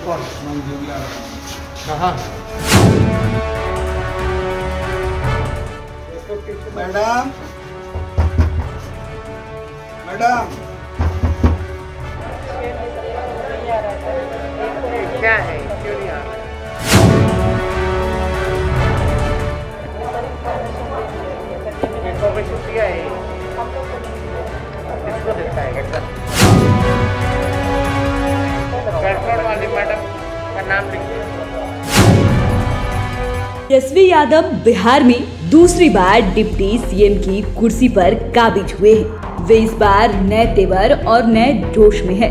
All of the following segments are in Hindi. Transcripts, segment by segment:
कौन? हाँ मैडम, मैडम क्या है, क्यों नहीं आ रहा? इन्फॉर्मेशन दिया है, किसको देता है? गड़बड़ वाली मैडम का नाम लिखिए। तेजस्वी यादव बिहार में दूसरी बार डिप्टी सीएम की कुर्सी पर काबिज हुए हैं। वे इस बार नए तेवर और नए जोश में है।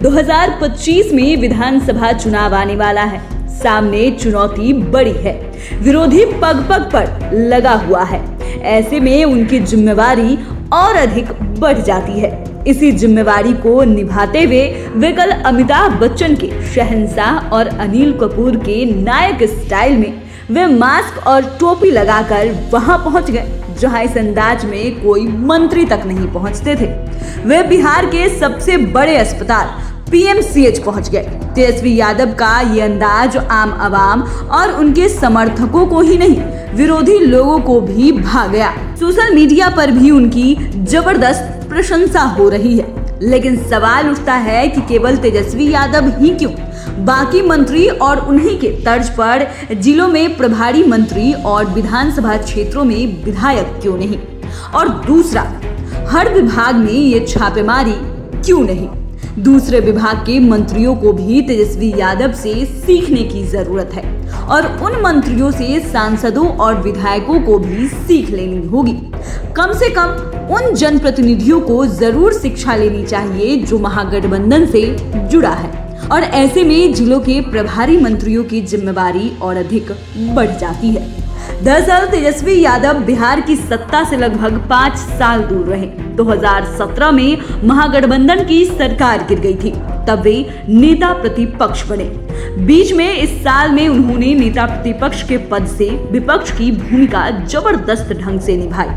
2025 में विधानसभा चुनाव आने वाला है। सामने चुनौती बड़ी है, विरोधी पग पग पर लगा हुआ है। ऐसे में उनकी जिम्मेवारी और अधिक बढ़ जाती है। इसी जिम्मेवारी को निभाते हुए वे कल अमिताभ बच्चन के शहंशाह और अनिल कपूर के नायक स्टाइल में वे मास्क और टोपी लगाकर वहां पहुंच गए जहां इस अंदाज में कोई मंत्री तक नहीं पहुंचते थे। वे बिहार के सबसे बड़े अस्पताल पीएमसीएच पहुंच गए। तेजस्वी यादव का ये अंदाज आम आवाम और उनके समर्थकों को ही नहीं, विरोधी लोगों को भी भा गया। सोशल मीडिया पर भी उनकी जबरदस्त प्रशंसा हो रही है। लेकिन सवाल उठता है कि केवल तेजस्वी यादव ही क्यों, बाकी मंत्री और उन्हीं के तर्ज पर जिलों में प्रभारी मंत्री और विधानसभा क्षेत्रों में विधायक क्यों नहीं? और दूसरा, हर विभाग में ये छापेमारी क्यों नहीं? दूसरे विभाग के मंत्रियों को भी तेजस्वी यादव से सीखने की जरूरत है और उन मंत्रियों से सांसदों और विधायकों को भी सीख लेनी होगी। कम से कम उन जनप्रतिनिधियों को जरूर शिक्षा लेनी चाहिए जो महागठबंधन से जुड़ा है। और ऐसे में जिलों के प्रभारी मंत्रियों की जिम्मेवारी और अधिक बढ़ जाती है। दरअसल तेजस्वी यादव बिहार की सत्ता से लगभग 5 साल दूर रहे। 2017 में महागठबंधन की सरकार गिर गई थी, तब वे नेता प्रतिपक्ष बने। बीच में इस साल में उन्होंने नेता प्रतिपक्ष के पद से विपक्ष की भूमिका जबरदस्त ढंग से निभाई।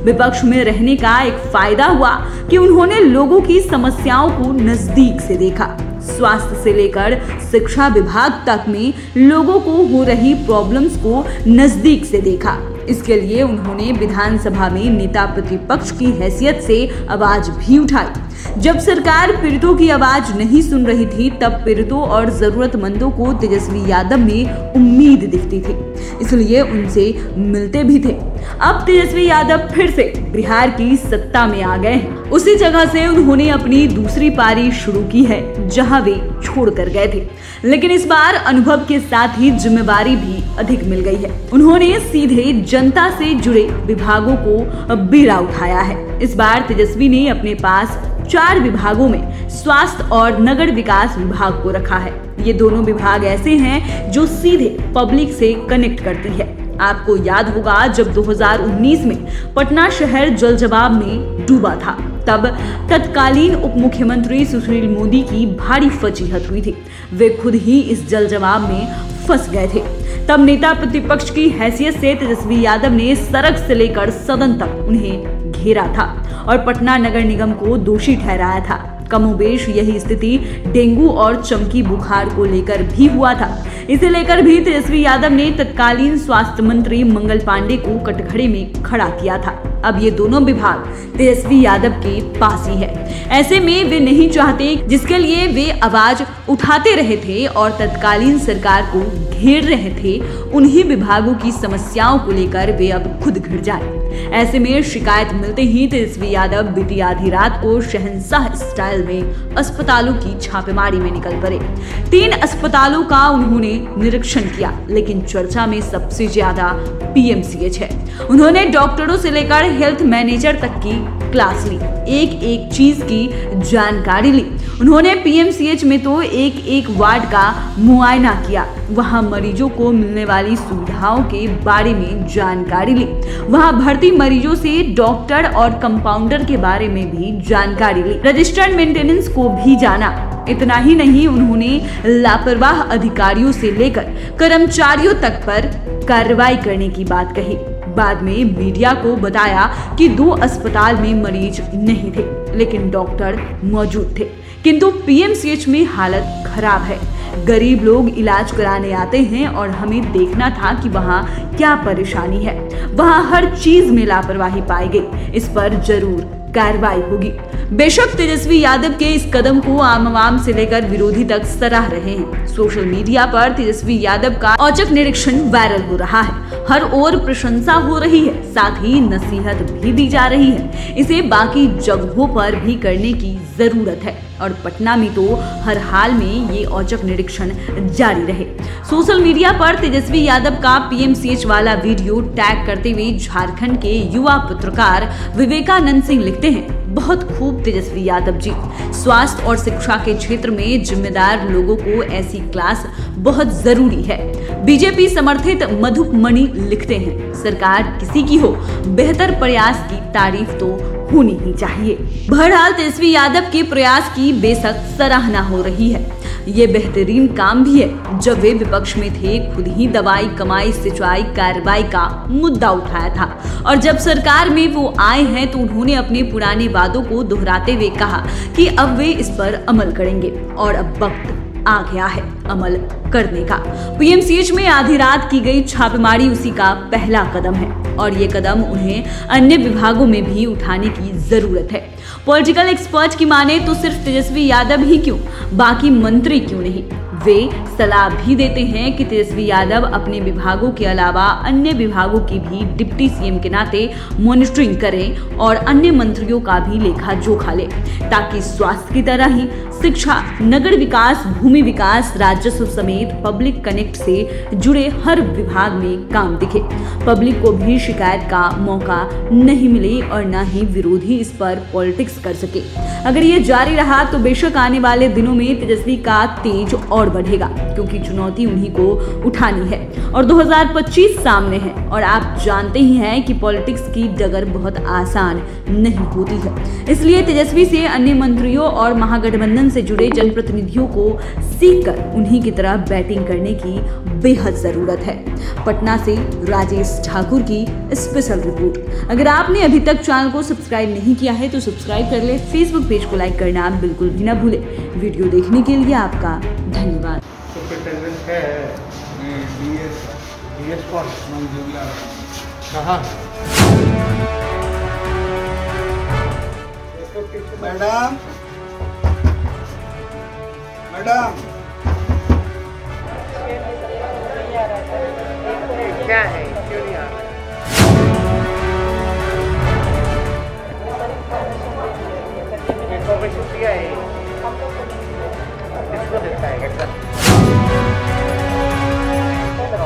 विपक्ष में रहने का एक फायदा हुआ कि उन्होंने लोगों की समस्याओं को नजदीक से देखा। स्वास्थ्य से लेकर शिक्षा विभाग तक में लोगों को हो रही प्रॉब्लम्स को नजदीक से देखा। इसके लिए उन्होंने विधानसभा में नेता प्रतिपक्ष की हैसियत से आवाज भी उठाई। जब सरकार पीड़ितों की आवाज नहीं सुन रही थी, तब पीड़ितों और जरूरतमंदों को तेजस्वी यादव में उम्मीद दिखती थी, इसलिए उनसे मिलते भी थे। अब तेजस्वी यादव फिर से बिहार की सत्ता में आ गए हैं। उसी जगह से उन्होंने अपनी दूसरी पारी शुरू की है जहां वे छोड़ कर गए थे। लेकिन इस बार अनुभव के साथ ही जिम्मेवारी भी अधिक मिल गई है। उन्होंने सीधे जनता से जुड़े विभागों को बीड़ा उठाया है। इस बार तेजस्वी ने अपने पास 4 विभागों में स्वास्थ्य और नगर विकास विभाग को रखा है। ये दोनों विभाग ऐसे हैं जो सीधे पब्लिक से कनेक्ट करती है। आपको याद होगा जब 2019 में पटना शहर जलजमाव में डूबा था, तब तत्कालीन उप मुख्यमंत्री सुशील मोदी की भारी फजीहत हुई थी। वे खुद ही इस जलजमाव में फंस गए थे। तब नेता प्रतिपक्ष की हैसियत से तेजस्वी यादव ने सड़क से लेकर सदन तक उन्हें घेरा था और पटना नगर निगम को दोषी ठहराया था। कमोबेश यही स्थिति डेंगू और चमकी बुखार को लेकर भी हुआ था। इसे लेकर भी तेजस्वी यादव ने तत्कालीन स्वास्थ्य मंत्री मंगल पांडे को कटघरे में खड़ा किया था। अब ये दोनों विभाग तेजस्वी यादव के पास ही है। ऐसे में वे नहीं चाहते, जिसके लिए वे आवाज उठाते रहे थे और तत्कालीन सरकार को घेर रहे थे, उन्हीं विभागों की समस्याओं को लेकर वे अब खुद घिर जाए। ऐसे में शिकायत मिलते ही तेजस्वी यादव बीती आधी रात को शहंशाह स्टाइल में अस्पतालों की छापेमारी में निकल पड़े। 3 अस्पतालों का उन्होंने निरीक्षण किया, लेकिन चर्चा में सबसे ज्यादा पीएमसीएच है। उन्होंने डॉक्टरों से लेकर हेल्थ मैनेजर तक की क्लास ली, एक एक चीज की जानकारी ली। उन्होंने पीएमसीएच में तो एक एक वार्ड का मुआयना किया, वहां मरीजों को मिलने वाली सुविधाओं के बारे में जानकारी ली, वहां भर्ती मरीजों से डॉक्टर और कंपाउंडर के बारे में भी जानकारी ली, रजिस्टर्ड मेंटेनेंस को भी जाना। इतना ही नहीं, उन्होंने लापरवाह अधिकारियों से लेकर कर्मचारियों तक पर कार्रवाई करने की बात कही। बाद में मीडिया को बताया कि 2 अस्पताल में मरीज नहीं थे, लेकिन डॉक्टर मौजूद थे, किंतु पीएमसीएच में हालत खराब है। गरीब लोग इलाज कराने आते हैं और हमें देखना था कि वहाँ क्या परेशानी है। वहाँ हर चीज में लापरवाही पाई गई, इस पर जरूर कार्रवाई होगी। बेशक तेजस्वी यादव के इस कदम को आम आवाम से लेकर विरोधी तक सराह रहे हैं। सोशल मीडिया पर तेजस्वी यादव का औचक निरीक्षण वायरल हो रहा है। हर ओर प्रशंसा हो रही है, साथ ही नसीहत भी दी जा रही है। इसे बाकी जगहों पर भी करने की जरूरत है और पटना में तो हर हाल में ये औचक निरीक्षण जारी रहे। सोशल मीडिया पर तेजस्वी यादव का पीएमसीएच वाला वीडियो टैग करते हुए झारखंड के युवा पत्रकार विवेकानंद सिंह लिखते हैं, बहुत खूब तेजस्वी यादव जी। स्वास्थ्य और शिक्षा के क्षेत्र में जिम्मेदार लोगों को ऐसी क्लास बहुत जरूरी है। बीजेपी समर्थित मधुमणि लिखते हैं, सरकार किसी की हो, बेहतर प्रयास की तारीफ तो होनी ही चाहिए। बहरहाल तेजस्वी यादव के प्रयास की बेशक सराहना हो रही है। ये बेहतरीन काम भी है। जब वे विपक्ष में थे, खुद ही दवाई, कमाई, सिंचाई, कार्रवाई का मुद्दा उठाया था और जब सरकार में वो आए हैं तो उन्होंने अपने पुराने वादों को दोहराते हुए कहा कि अब वे इस पर अमल करेंगे और अब वक्त आ गया है अमल करने का। पीएमसीएच में आधी रात की गई छापेमारी उसी का पहला कदम है और ये कदम उन्हें अन्य विभागों में भी उठाने की जरूरत है। पॉलिटिकल एक्सपर्ट की माने तो सिर्फ तेजस्वी यादव ही क्यों, बाकी मंत्री क्यों नहीं। वे सलाह भी देते हैं कि तेजस्वी यादव अपने विभागों के अलावा अन्य विभागों की भी डिप्टी सीएम के नाते मॉनिटरिंग करें और अन्य मंत्रियों का भी लेखा जोखा ले, ताकि स्वास्थ्य की तरह ही शिक्षा, नगर विकास, भूमि विकास, राजस्व समेत पब्लिक कनेक्ट से जुड़े हर विभाग में काम दिखे। पब्लिक को भी शिकायत का मौका नहीं मिले और न ही विरोधी इस पर पॉलिटिक्स कर सके। अगर ये जारी रहा तो बेशक आने वाले दिनों में तेजस्वी का तेज और बढ़ेगा, क्योंकि चुनौती उन्हीं को उठानी है और 2025 सामने है और आप जानते ही हैं कि पॉलिटिक्स की डगर बहुत आसान नहीं होती है। इसलिए तेजस्वी से अन्य मंत्रियों और महागठबंधन से जुड़े जनप्रतिनिधियों को सीखकर उन्हीं की तरह बैटिंग करने की बेहद जरूरत है। पटना से राजेश ठाकुर की स्पेशल रिपोर्ट। अगर आपने अभी तक चैनल को सब्सक्राइब नहीं किया है तो सब्सक्राइब कर ले, फेसबुक पेज को लाइक करना बिल्कुल भी ना भूले। वीडियो देखने के लिए आपका धन्यवाद। मैडम, मैडम, क्या है, क्यों नहीं आ रहा? इन्फॉर्मेशन दिया है, किसको देता है?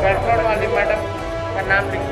गड़बड़ वाली मैडम का नाम लिख